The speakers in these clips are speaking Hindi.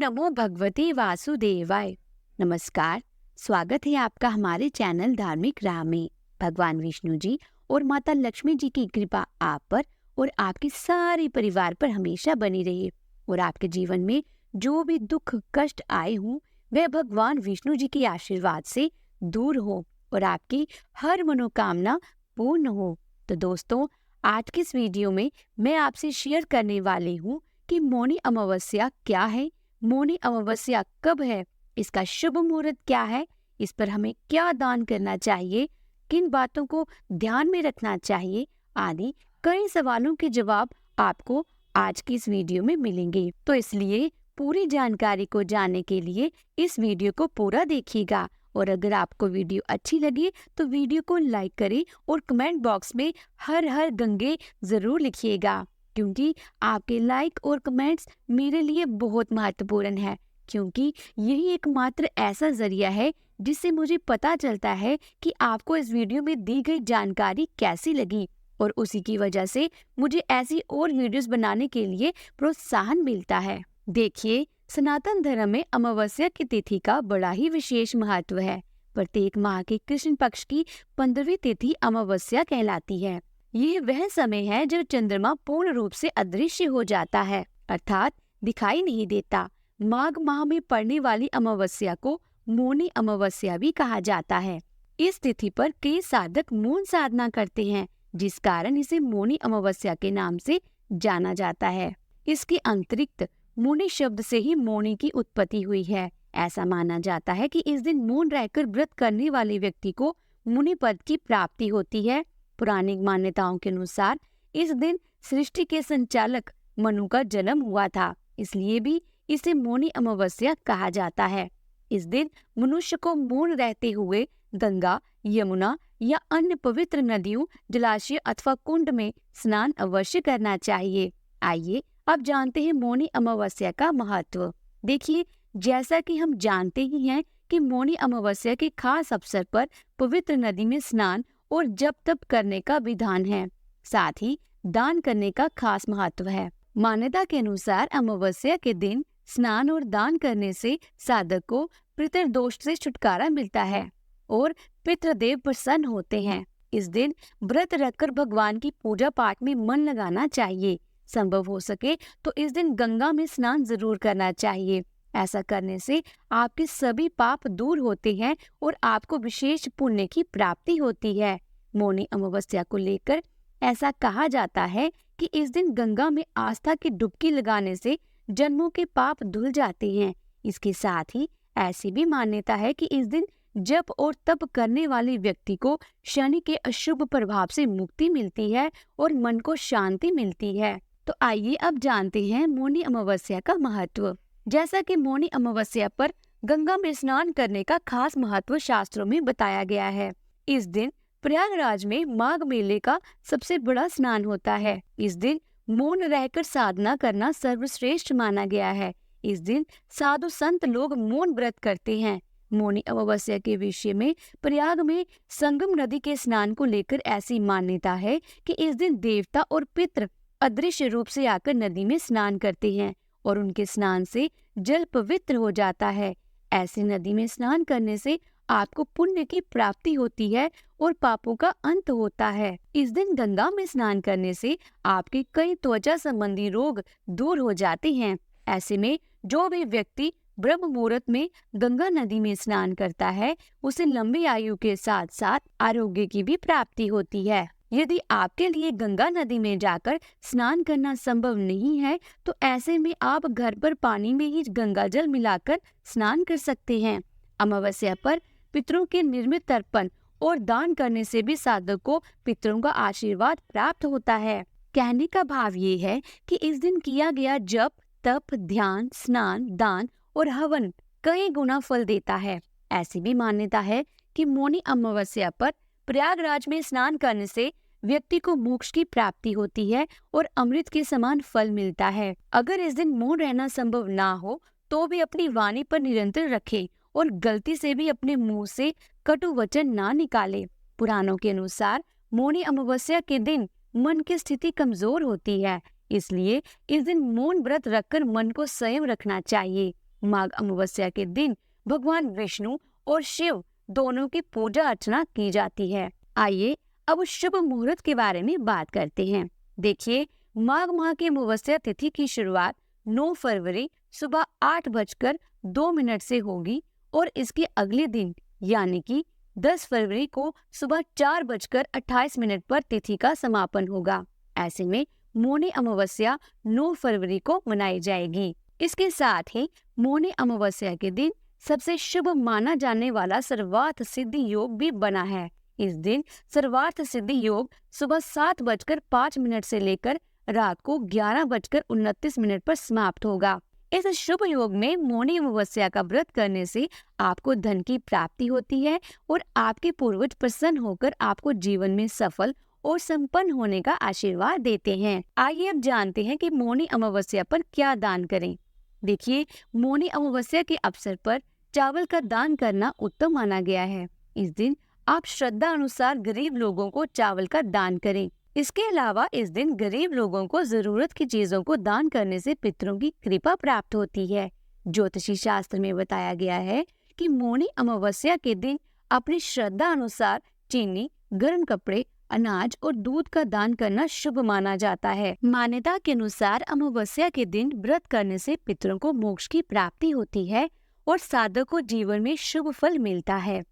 नमो भगवते वासुदेवाय। नमस्कार, स्वागत है आपका हमारे चैनल धार्मिक राह में। भगवान विष्णु जी और माता लक्ष्मी जी की कृपा आप पर और आपके सारे परिवार पर हमेशा बनी रहे और आपके जीवन में जो भी दुख कष्ट आए हों वह भगवान विष्णु जी के आशीर्वाद से दूर हो और आपकी हर मनोकामना पूर्ण हो। तो दोस्तों, आज की इस वीडियो में मैं आपसे शेयर करने वाली हूँ कि मौनी अमावस्या क्या है, मौनी अमावस्या कब है, इसका शुभ मुहूर्त क्या है, इस पर हमें क्या दान करना चाहिए, किन बातों को ध्यान में रखना चाहिए आदि कई सवालों के जवाब आपको आज की इस वीडियो में मिलेंगे। तो इसलिए पूरी जानकारी को जानने के लिए इस वीडियो को पूरा देखिएगा और अगर आपको वीडियो अच्छी लगी तो वीडियो को लाइक करें और कमेंट बॉक्स में हर हर गंगे जरूर लिखिएगा, क्योंकि आपके लाइक और कमेंट्स मेरे लिए बहुत महत्वपूर्ण है, क्योंकि यही एकमात्र ऐसा जरिया है जिससे मुझे पता चलता है कि आपको इस वीडियो में दी गई जानकारी कैसी लगी और उसी की वजह से मुझे ऐसी और वीडियोस बनाने के लिए प्रोत्साहन मिलता है। देखिए, सनातन धर्म में अमावस्या की तिथि का बड़ा ही विशेष महत्व है। प्रत्येक माह के कृष्ण पक्ष की 15वीं तिथि अमावस्या कहलाती है। यह वह समय है जब चंद्रमा पूर्ण रूप से अदृश्य हो जाता है, अर्थात दिखाई नहीं देता। माघ माह में पड़ने वाली अमावस्या को मौनी अमावस्या भी कहा जाता है। इस तिथि पर कई साधक मौन साधना करते हैं, जिस कारण इसे मौनी अमावस्या के नाम से जाना जाता है। इसके अतिरिक्त मौनी शब्द से ही मौनी की उत्पत्ति हुई है। ऐसा माना जाता है कि इस दिन मौन रहकर व्रत करने वाले व्यक्ति को मुनि पद की प्राप्ति होती है। पुरानी मान्यताओं के अनुसार इस दिन सृष्टि के संचालक मनु का जन्म हुआ था, इसलिए भी इसे मौनी अमावस्या कहा जाता है। इस दिन मनुष्य को मौन रहते हुए गंगा, यमुना या अन्य पवित्र नदियों, जलाशय अथवा कुंड में स्नान अवश्य करना चाहिए। आइए अब जानते हैं मौनी अमावस्या का महत्व। देखिए, जैसा कि हम जानते ही हैं कि मौनी अमावस्या के खास अवसर पर पवित्र नदी में स्नान और जप तप करने का विधान है। साथ ही दान करने का खास महत्व है। मान्यता के अनुसार अमावस्या के दिन स्नान और दान करने से साधक को पितृदोष से छुटकारा मिलता है और पितृदेव प्रसन्न होते हैं। इस दिन व्रत रखकर भगवान की पूजा पाठ में मन लगाना चाहिए। संभव हो सके तो इस दिन गंगा में स्नान जरूर करना चाहिए। ऐसा करने से आपके सभी पाप दूर होते हैं और आपको विशेष पुण्य की प्राप्ति होती है। मौनी अमावस्या को लेकर ऐसा कहा जाता है कि इस दिन गंगा में आस्था की डुबकी लगाने से जन्मों के पाप धुल जाते हैं। इसके साथ ही ऐसी भी मान्यता है कि इस दिन जप और तप करने वाले व्यक्ति को शनि के अशुभ प्रभाव से मुक्ति मिलती है और मन को शांति मिलती है। तो आइए अब जानते हैं मौनी अमावस्या का महत्व। जैसा कि मौनी अमावस्या पर गंगा में स्नान करने का खास महत्व शास्त्रों में बताया गया है। इस दिन प्रयागराज में माघ मेले का सबसे बड़ा स्नान होता है। इस दिन मौन रहकर साधना करना सर्वश्रेष्ठ माना गया है। इस दिन साधु संत लोग मौन व्रत करते हैं। मौनी अमावस्या के विषय में प्रयाग में संगम नदी के स्नान को लेकर ऐसी मान्यता है कि इस दिन देवता और पितृ अदृश्य रूप से आकर नदी में स्नान करते हैं और उनके स्नान से जल पवित्र हो जाता है। ऐसे नदी में स्नान करने से आपको पुण्य की प्राप्ति होती है और पापों का अंत होता है। इस दिन गंगा में स्नान करने से आपके कई त्वचा संबंधी रोग दूर हो जाते हैं। ऐसे में जो भी व्यक्ति ब्रह्म मुहूर्त में गंगा नदी में स्नान करता है उसे लंबी आयु के साथ साथ आरोग्य की भी प्राप्ति होती है। यदि आपके लिए गंगा नदी में जाकर स्नान करना संभव नहीं है तो ऐसे में आप घर पर पानी में ही गंगा जल मिलाकर स्नान कर सकते हैं। अमावस्या पर पितरों के निर्मित तर्पण और दान करने से भी साधक को पितरों का आशीर्वाद प्राप्त होता है। कहने का भाव ये है कि इस दिन किया गया जप, तप, ध्यान, स्नान, दान और हवन कई गुना फल देता है। ऐसी भी मान्यता है कि मौनी अमावस्या पर प्रयागराज में स्नान करने से व्यक्ति को मोक्ष की प्राप्ति होती है और अमृत के समान फल मिलता है। अगर इस दिन मौन रहना संभव ना हो तो भी अपनी वाणी पर निरंतर रखें और गलती से भी अपने मुंह से कटु वचन ना निकाले। पुराणों के अनुसार मौनी अमावस्या के दिन मन की स्थिति कमजोर होती है, इसलिए इस दिन मौन व्रत रखकर मन को संयम रखना चाहिए। माघ अमावस्या के दिन भगवान विष्णु और शिव दोनों की पूजा अर्चना की जाती है। आइए अब उस शुभ मुहूर्त के बारे में बात करते हैं। देखिए, माघ माह की अमावस्या तिथि की शुरुआत 9 फरवरी सुबह 8:02 से होगी और इसके अगले दिन यानी कि 10 फरवरी को सुबह 4:28 पर तिथि का समापन होगा। ऐसे में मौनी अमावस्या 9 फरवरी को मनाई जाएगी। इसके साथ ही मौनी अमावस्या के दिन सबसे शुभ माना जाने वाला सर्वार्थ सिद्धि योग भी बना है। इस दिन सर्वार्थ सिद्धि योग सुबह 7:05 से लेकर रात को 11:29 पर समाप्त होगा। इस शुभ योग में मौनी अमावस्या का व्रत करने से आपको धन की प्राप्ति होती है और आपके पूर्वज प्रसन्न होकर आपको जीवन में सफल और संपन्न होने का आशीर्वाद देते हैं। आइए अब जानते हैं कि मौनी अमावस्या पर क्या दान करें। देखिए, मौनी अमावस्या के अवसर पर चावल का दान करना उत्तम माना गया है। इस दिन आप श्रद्धा अनुसार गरीब लोगों को चावल का दान करें। इसके अलावा इस दिन गरीब लोगों को जरूरत की चीजों को दान करने से पितरों की कृपा प्राप्त होती है। ज्योतिषी शास्त्र में बताया गया है कि मौनी अमावस्या के दिन अपनी श्रद्धा अनुसार चीनी, गर्म कपड़े, अनाज और दूध का दान करना शुभ माना जाता है। मान्यता के अनुसार अमावस्या के दिन व्रत करने से पितरों को मोक्ष की प्राप्ति होती है और साधक को जीवन में शुभ फल मिलता है।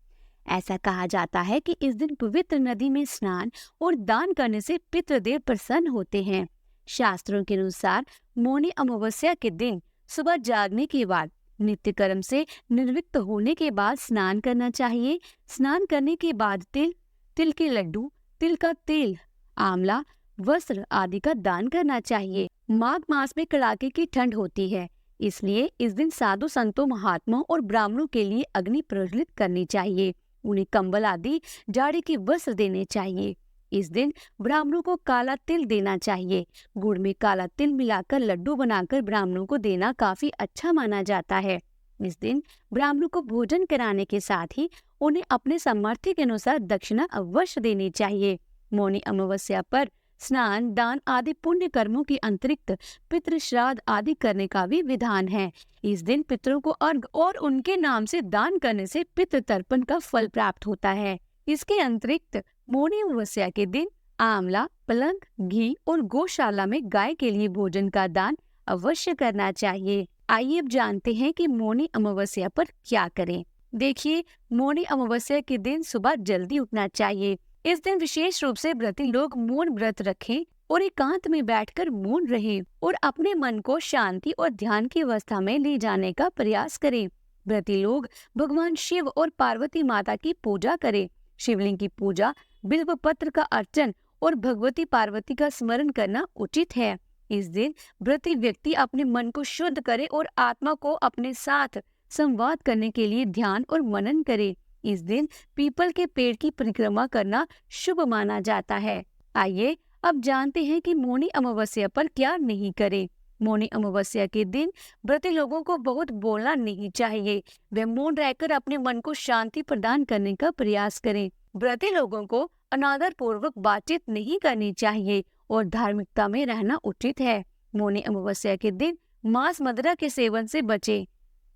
ऐसा कहा जाता है कि इस दिन पवित्र नदी में स्नान और दान करने से पितृदेव प्रसन्न होते हैं। शास्त्रों के अनुसार मौनी अमावस्या के दिन सुबह जागने के बाद नित्य कर्म से निर्विक्त होने के बाद स्नान करना चाहिए। स्नान करने के बाद तिल के लड्डू, तिल का तेल, आंवला, वस्त्र आदि का दान करना चाहिए। माघ मास में कड़ाके की ठंड होती है, इसलिए इस दिन साधु संतों, महात्माओं और ब्राह्मणों के लिए अग्नि प्रज्वलित करनी चाहिए। उन्हें कंबल आदि जाड़े के वस्त्र देने चाहिए। इस दिन ब्राह्मणों को काला तिल देना चाहिए। गुड़ में काला तिल मिलाकर लड्डू बनाकर ब्राह्मणों को देना काफी अच्छा माना जाता है। इस दिन ब्राह्मणों को भोजन कराने के साथ ही उन्हें अपने सामर्थ्य के अनुसार दक्षिणा अवश्य देनी चाहिए। मौनी अमावस्या पर स्नान, दान आदि पुण्य कर्मों के अतिरिक्त पितृ श्राद्ध आदि करने का भी विधान है। इस दिन पितरों को अर्घ और उनके नाम से दान करने से पितृ तर्पण का फल प्राप्त होता है। इसके अतिरिक्त मौनी अमावस्या के दिन आंवला, पलंग, घी और गौशाला में गाय के लिए भोजन का दान अवश्य करना चाहिए। आइए अब जानते हैं कि मौनी अमावस्या पर क्या करें। देखिए, मौनी अमावस्या के दिन सुबह जल्दी उठना चाहिए। इस दिन विशेष रूप से व्रती लोग मौन व्रत रखें और एकांत में बैठकर मौन रहें और अपने मन को शांति और ध्यान की अवस्था में ले जाने का प्रयास करें। व्रती लोग भगवान शिव और पार्वती माता की पूजा करें। शिवलिंग की पूजा, बिल्व पत्र का अर्चन और भगवती पार्वती का स्मरण करना उचित है। इस दिन व्रती व्यक्ति अपने मन को शुद्ध करे और आत्मा को अपने साथ संवाद करने के लिए ध्यान और मनन करे। इस दिन पीपल के पेड़ की परिक्रमा करना शुभ माना जाता है। आइए अब जानते हैं कि मौनी अमावस्या पर क्या नहीं करें। मौनी अमावस्या के दिन व्रती लोगों को बहुत बोलना नहीं चाहिए। वे मौन रहकर अपने मन को शांति प्रदान करने का प्रयास करें। व्रती लोगों को अनादर पूर्वक बातचीत नहीं करनी चाहिए और धार्मिकता में रहना उचित है। मौनी अमावस्या के दिन मांस, मदिरा के सेवन से बचें।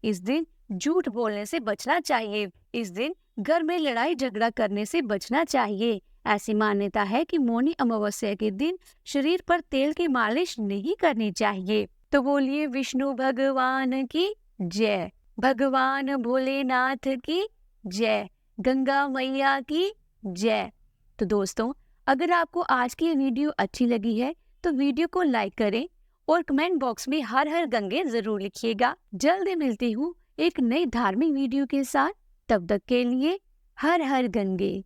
इस दिन झूठ बोलने से बचना चाहिए। इस दिन घर में लड़ाई झगड़ा करने से बचना चाहिए। ऐसी मान्यता है कि मौनी अमावस्या के दिन शरीर पर तेल की मालिश नहीं करनी चाहिए। तो बोलिए विष्णु भगवान की जय, भगवान भोलेनाथ की जय, गंगा मैया की जय। तो दोस्तों, अगर आपको आज की ये वीडियो अच्छी लगी है तो वीडियो को लाइक करें और कमेंट बॉक्स में हर हर गंगे जरूर लिखिएगा। जल्दी मिलती हूँ एक नई धार्मिक वीडियो के साथ। तब तक के लिए हर हर गंगे।